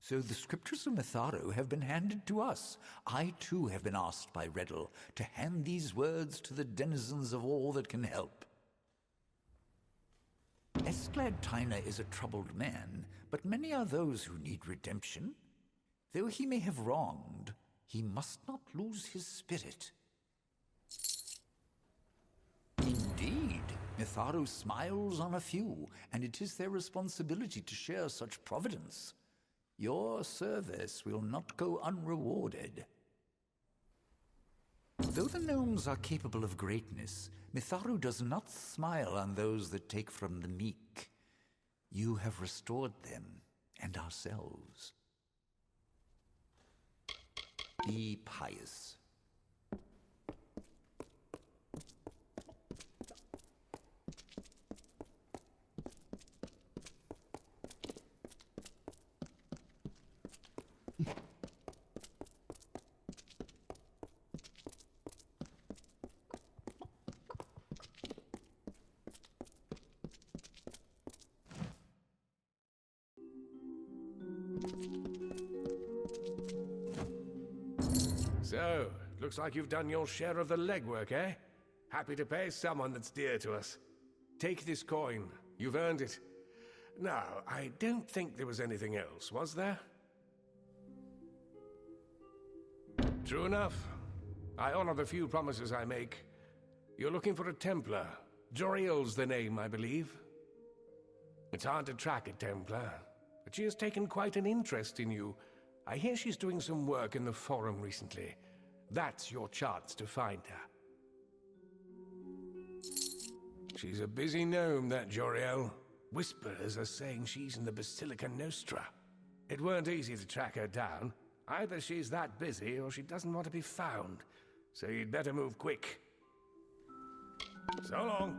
So the scriptures of Mitharo have been handed to us. I too have been asked by Reddle to hand these words to the denizens of all that can help. Esclad Tyner is a troubled man, but many are those who need redemption. Though he may have wronged, he must not lose his spirit. Indeed, Mitharo smiles on a few, and it is their responsibility to share such providence. Your service will not go unrewarded. Though the gnomes are capable of greatness, Mitharo does not smile on those that take from the meek. You have restored them, and ourselves. Be pious. So, looks like you've done your share of the legwork, eh? Happy to pay someone that's dear to us. Take this coin. You've earned it. Now, I don't think there was anything else, was there? True enough. I honor the few promises I make. You're looking for a Templar. Joriel's the name, I believe. It's hard to track a Templar, but she has taken quite an interest in you. I hear she's doing some work in the Forum recently. That's your chance to find her. She's a busy gnome, that Joriel. Whisperers are saying she's in the Basilica Nostra. It weren't easy to track her down. Either she's that busy, or she doesn't want to be found. So you'd better move quick. So long.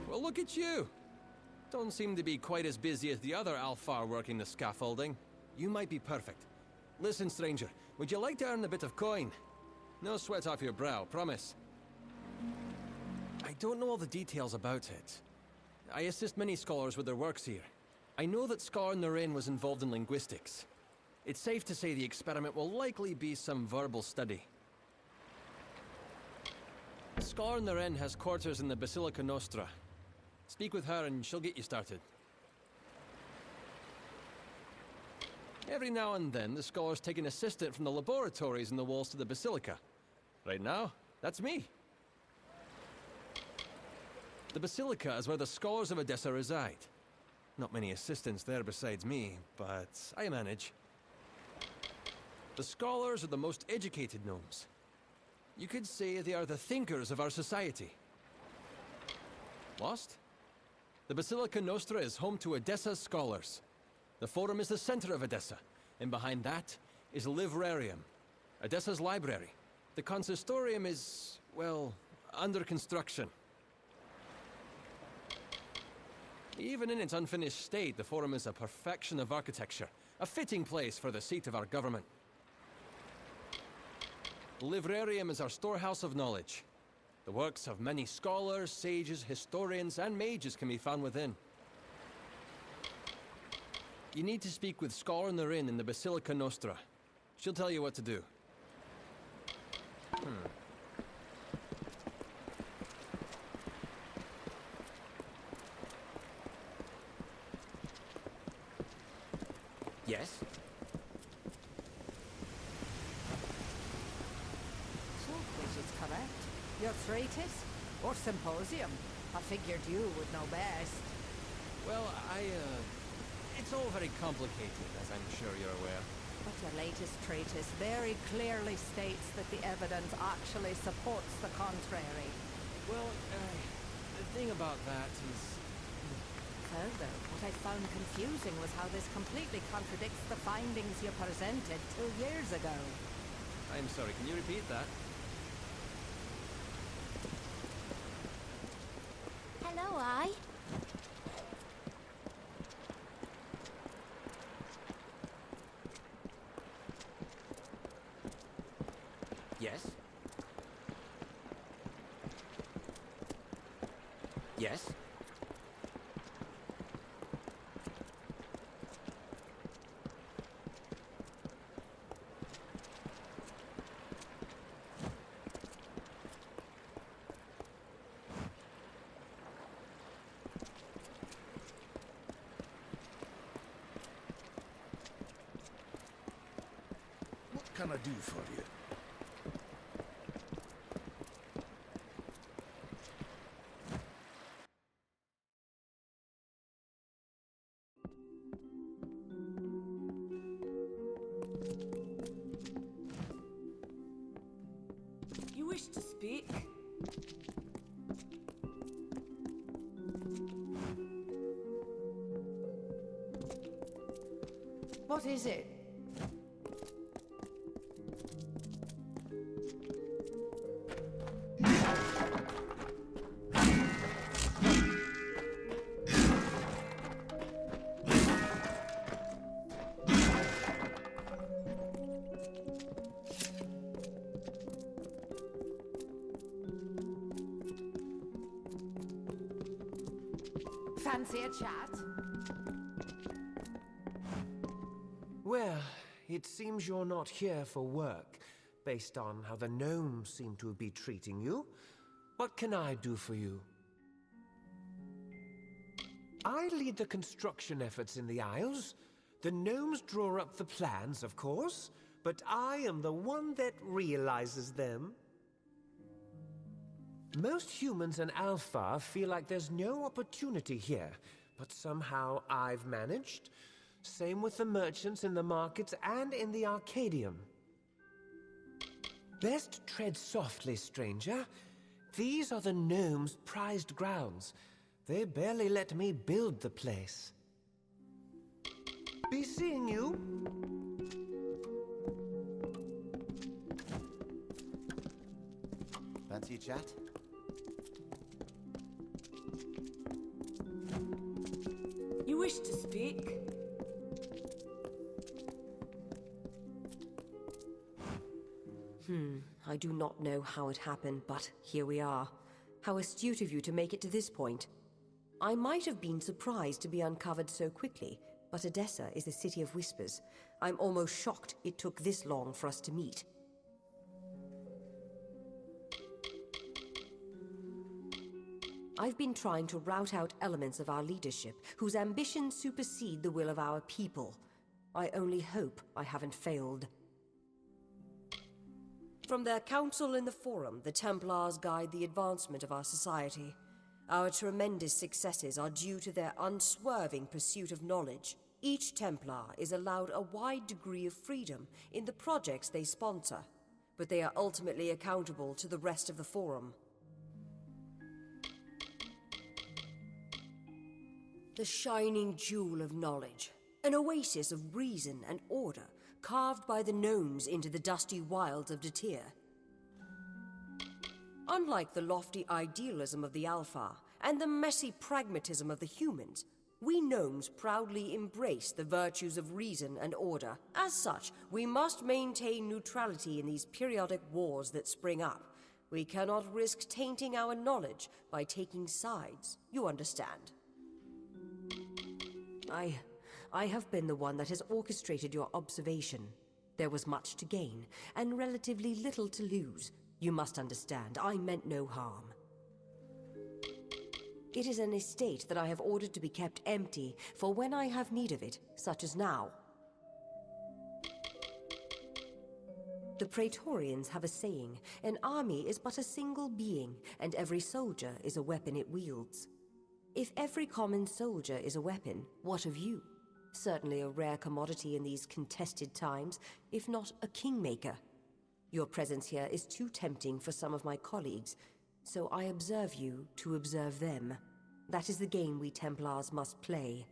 Well, look at you! Don't seem to be quite as busy as the other Alfar working the scaffolding. You might be perfect. Listen, stranger, would you like to earn a bit of coin? No sweat off your brow, promise. I don't know all the details about it. I assist many scholars with their works here. I know that Scar Naren was involved in linguistics. It's safe to say the experiment will likely be some verbal study. Scar Naren has quarters in the Basilica Nostra. Speak with her and she'll get you started. Every now and then, the scholars take an assistant from the laboratories in the walls to the Basilica. Right now, that's me. The Basilica is where the scholars of Odessa reside. Not many assistants there besides me, but I manage. The scholars are the most educated gnomes. You could say they are the thinkers of our society. Lost? The Basilica Nostra is home to Odessa's scholars. The Forum is the center of Odessa, and behind that is a librarium, Odessa's library. The consistorium is, well, under construction. Even in its unfinished state, the Forum is a perfection of architecture, a fitting place for the seat of our government. The librarium is our storehouse of knowledge. The works of many scholars, sages, historians, and mages can be found within. You need to speak with Scar Naren in the Basilica Nostra. She'll tell you what to do. Yes? So, which is correct? Your Tithes or Symposium? I figured you would know best. Well, it's all very complicated, as I'm sure you're aware. But your latest treatise very clearly states that the evidence actually supports the contrary. Well, the thing about that is... Further, what I found confusing was how this completely contradicts the findings you presented 2 years ago. I'm sorry, can you repeat that? Hello, I. Yes? Yes? What can I do for you? You wish to speak? What is it? Fancy a chat? Well, it seems you're not here for work, based on how the gnomes seem to be treating you. What can I do for you? I lead the construction efforts in the Isles. The gnomes draw up the plans, of course, but I am the one that realizes them. Most humans in Alpha feel like there's no opportunity here, but somehow I've managed. Same with the merchants in the markets and in the Arcadium. Best tread softly, stranger. These are the gnomes' prized grounds. They barely let me build the place. Be seeing you. Fancy a chat? You wish to speak? I do not know how it happened, but here we are. How astute of you to make it to this point. I might have been surprised to be uncovered so quickly, but Odessa is a city of whispers. I'm almost shocked it took this long for us to meet. I've been trying to rout out elements of our leadership whose ambitions supersede the will of our people. I only hope I haven't failed. From their council in the Forum, the Templars guide the advancement of our society. Our tremendous successes are due to their unswerving pursuit of knowledge. Each Templar is allowed a wide degree of freedom in the projects they sponsor, but they are ultimately accountable to the rest of the Forum. The shining jewel of knowledge, an oasis of reason and order, carved by the gnomes into the dusty wilds of Datir. Unlike the lofty idealism of the Alpha and the messy pragmatism of the humans, we gnomes proudly embrace the virtues of reason and order. As such, we must maintain neutrality in these periodic wars that spring up. We cannot risk tainting our knowledge by taking sides. You understand? I have been the one that has orchestrated your observation. There was much to gain, and relatively little to lose. You must understand, I meant no harm. It is an estate that I have ordered to be kept empty for when I have need of it, such as now. The Praetorians have a saying, an army is but a single being, and every soldier is a weapon it wields. If every common soldier is a weapon, what of you? Certainly a rare commodity in these contested times, if not a kingmaker. Your presence here is too tempting for some of my colleagues, so I observe you to observe them. That is the game we Templars must play.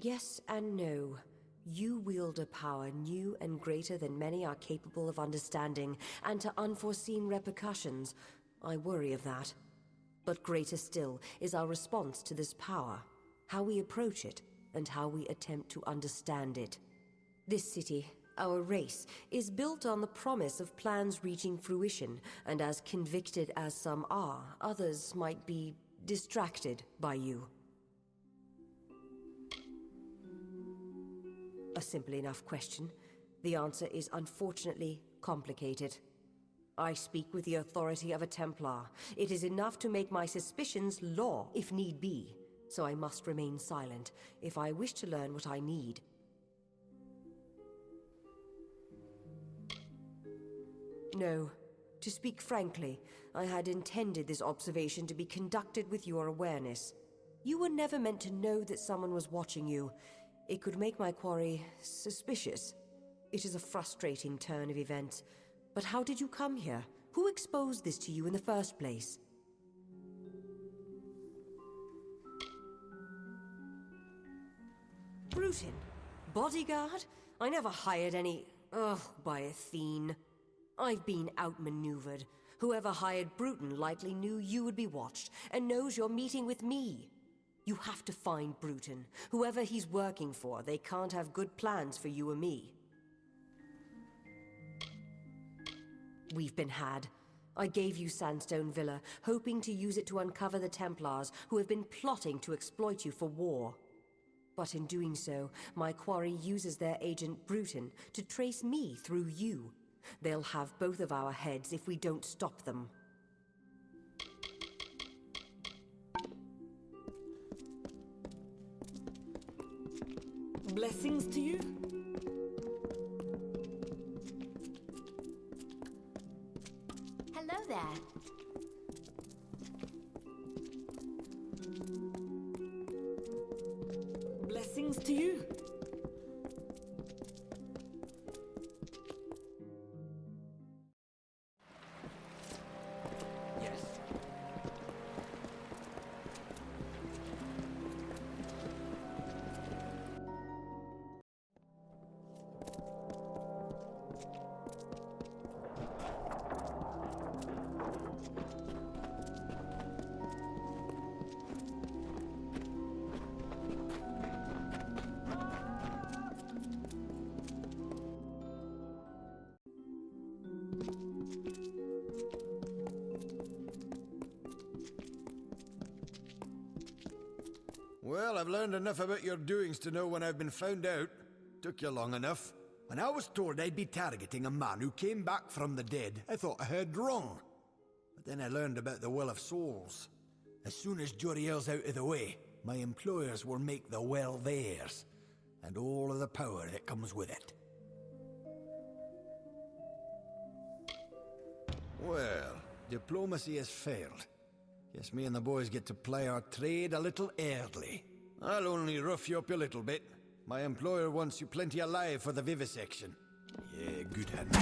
Yes and no. You wield a power new and greater than many are capable of understanding, and to unforeseen repercussions. I worry of that. But greater still is our response to this power, how we approach it, and how we attempt to understand it. This city, our race, is built on the promise of plans reaching fruition, and as convicted as some are, others might be distracted by you. A simple enough question. The answer is unfortunately complicated. I speak with the authority of a Templar. It is enough to make my suspicions law, if need be. So I must remain silent, if I wish to learn what I need. No. To speak frankly, I had intended this observation to be conducted with your awareness. You were never meant to know that someone was watching you. It could make my quarry suspicious. It is a frustrating turn of events. But how did you come here? Who exposed this to you in the first place? Bruton? Bodyguard? I never hired any... Ugh, by Athene. I've been outmaneuvered. Whoever hired Bruton likely knew you would be watched, and knows you're meeting with me. You have to find Bruton. Whoever he's working for, they can't have good plans for you or me. We've been had. I gave you Sandstone Villa, hoping to use it to uncover the Templars who have been plotting to exploit you for war. But in doing so, my quarry uses their agent Bruton to trace me through you. They'll have both of our heads if we don't stop them. Blessings to you. Hello there. Blessings to you. Yes. Well, I've learned enough about your doings to know when I've been found out. Took you long enough. When I was told I'd be targeting a man who came back from the dead, I thought I heard wrong. But then I learned about the Well of Souls. As soon as Joriel's out of the way, my employers will make the well theirs, and all of the power that comes with it. Well, diplomacy has failed. Guess me and the boys get to ply our trade a little early. I'll only rough you up a little bit. My employer wants you plenty alive for the vivisection. Yeah, good hand.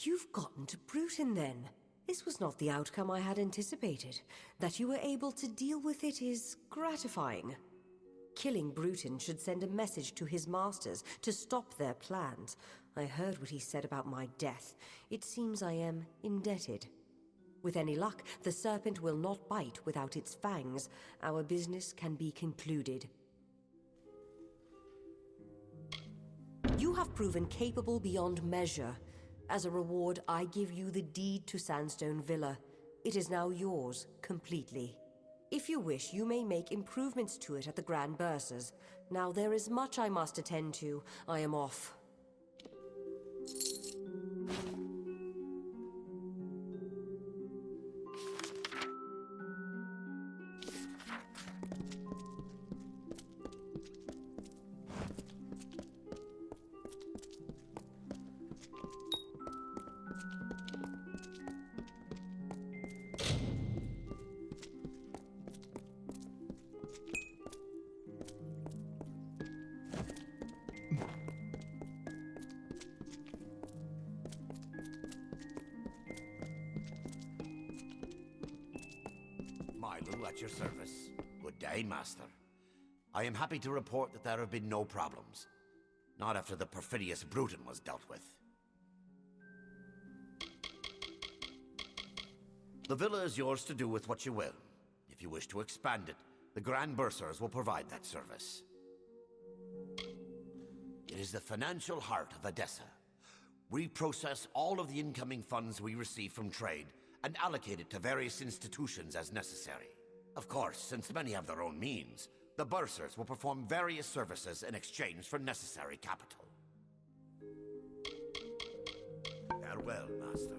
You've gotten to Bruton then. This was not the outcome I had anticipated. That you were able to deal with it is gratifying. Killing Bruton should send a message to his masters to stop their plans. I heard what he said about my death. It seems I am indebted. With any luck, the serpent will not bite without its fangs. Our business can be concluded. You have proven capable beyond measure. As a reward, I give you the deed to Sandstone Villa. It is now yours, completely. If you wish, you may make improvements to it at the Grand Bursars. Now there is much I must attend to. I am off. Amalur at your service. Good day, Master. I am happy to report that there have been no problems. Not after the perfidious Bruton was dealt with. The villa is yours to do with what you will. If you wish to expand it, the Grand Bursars will provide that service. It is the financial heart of Odessa. We process all of the incoming funds we receive from trade and allocate it to various institutions as necessary. Of course, since many have their own means, the Bursars will perform various services in exchange for necessary capital. Farewell, Master.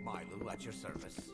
Amalur at your service.